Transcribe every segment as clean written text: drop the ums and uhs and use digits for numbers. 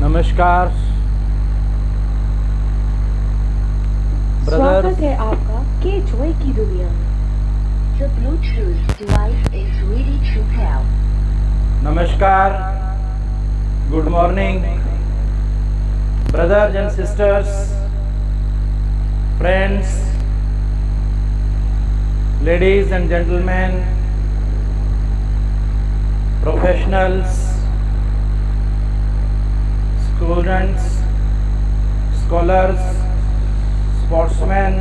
नमस्कार ब्रदर। स्वागत है आपका के जॉय की दुनिया में। The Bluetooth device is ready to pair. नमस्कार, good morning brothers and sisters, friends, ladies and gentleman, professionals, students, scholars, sportsmen,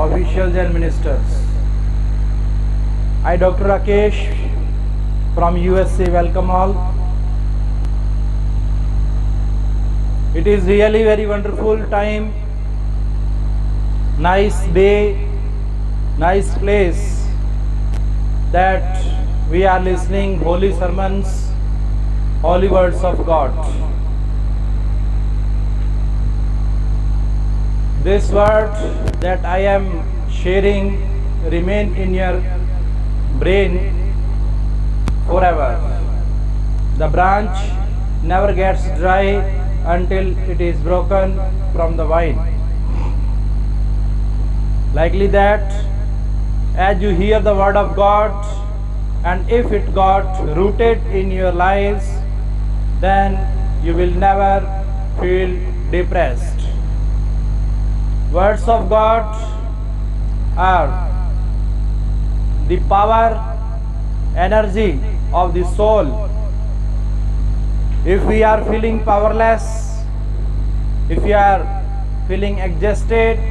officials and ministers. I, Dr. Rakesh from USA, welcome all. It is really very wonderful time, nice day, nice place that we are listening holy sermons, holy words of God. This word that I am sharing remain in your brain forever. The branch never gets dry until it is broken from the vine. Likely that as you hear the word of God, and if it got rooted in your lives, then you will never feel depressed. Words of God are the power, energy of the soul. If we are feeling powerless, if we are feeling exhausted,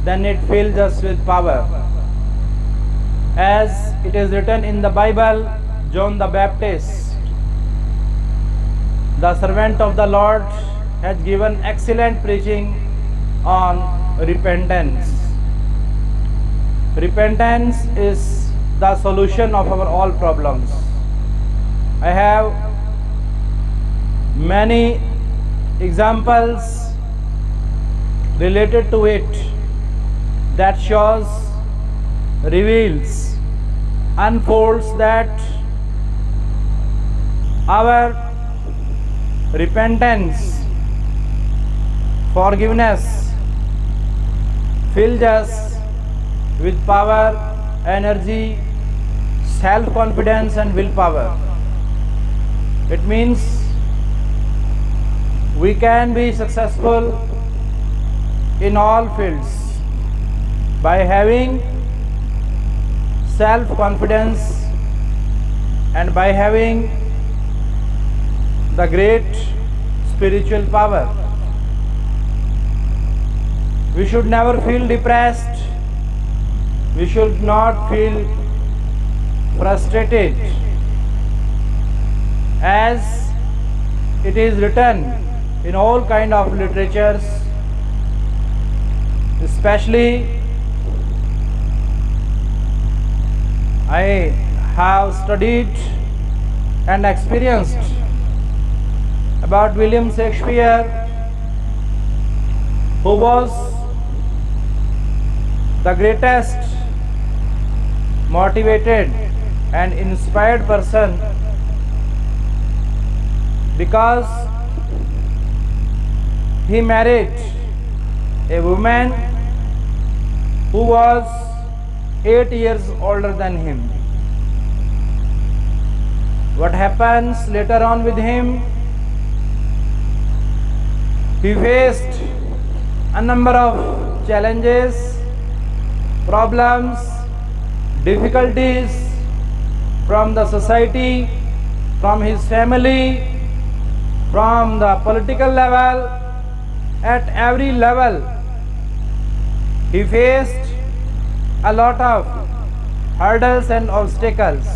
then it fills us with power. As it is written in the Bible, John the Baptist, the servant of the Lord, has given excellent preaching on repentance. Repentance is the solution of our all problems. I have many examples related to it that shows, reveals, unfolds that our repentance, forgiveness fills us with power, energy, self-confidence and willpower. It means we can be successful in all fields by having self-confidence and by having the great spiritual power. We should never feel depressed. We should not feel frustrated. As it is written in all kind of literatures, especially I have studied and experienced about William Shakespeare, who was the greatest motivated and inspired person because he married a woman who was 8 years older than him. What happens later on with him? He faced a number of challenges, problems, difficulties from the society, from his family, from the political level. At every level, he faced a lot of hurdles and obstacles.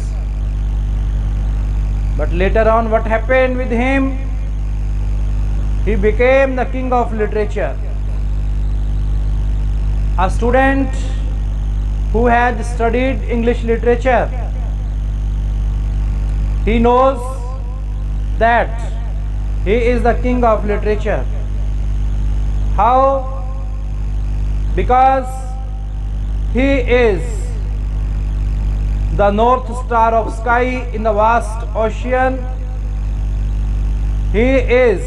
But later on, what happened with him? He became the king of literature. A student who had studied English literature, he knows that he is the king of literature. How? Because he is the north star of sky in the vast ocean. He is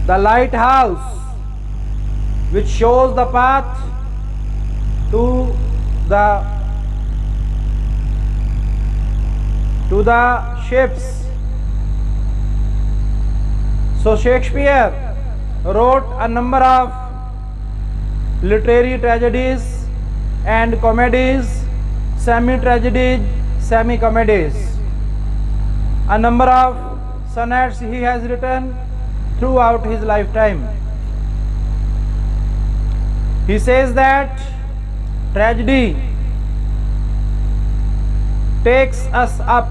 the lighthouse which shows the path to the ships. So Shakespeare wrote a number of literary tragedies and comedies, semi-tragedies, semi-comedies. A number of sonnets he has written throughout his lifetime. He says that tragedy takes us up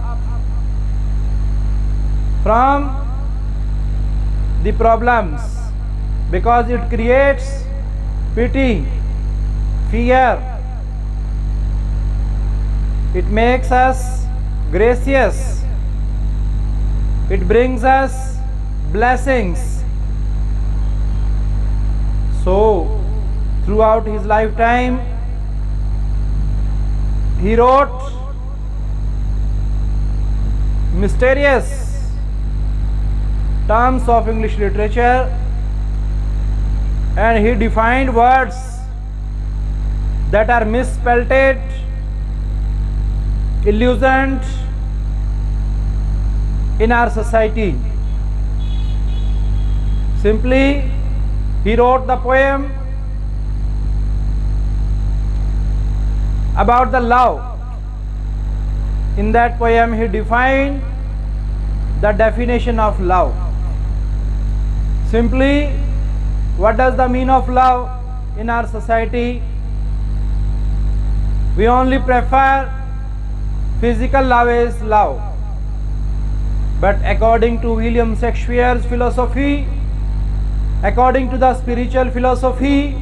from the problems because it creates pity, fear. It makes us gracious. It brings us blessings. So, throughout his lifetime, he wrote mysterious terms of English literature, and he defined words that are misspelled, illusioned in our society. Simply, he wrote the poem about the love. In that poem, he defined the definition of love. Simply, what does the mean of love in our society? We only prefer physical love is love. But according to William Shakespeare's philosophy, according to the spiritual philosophy,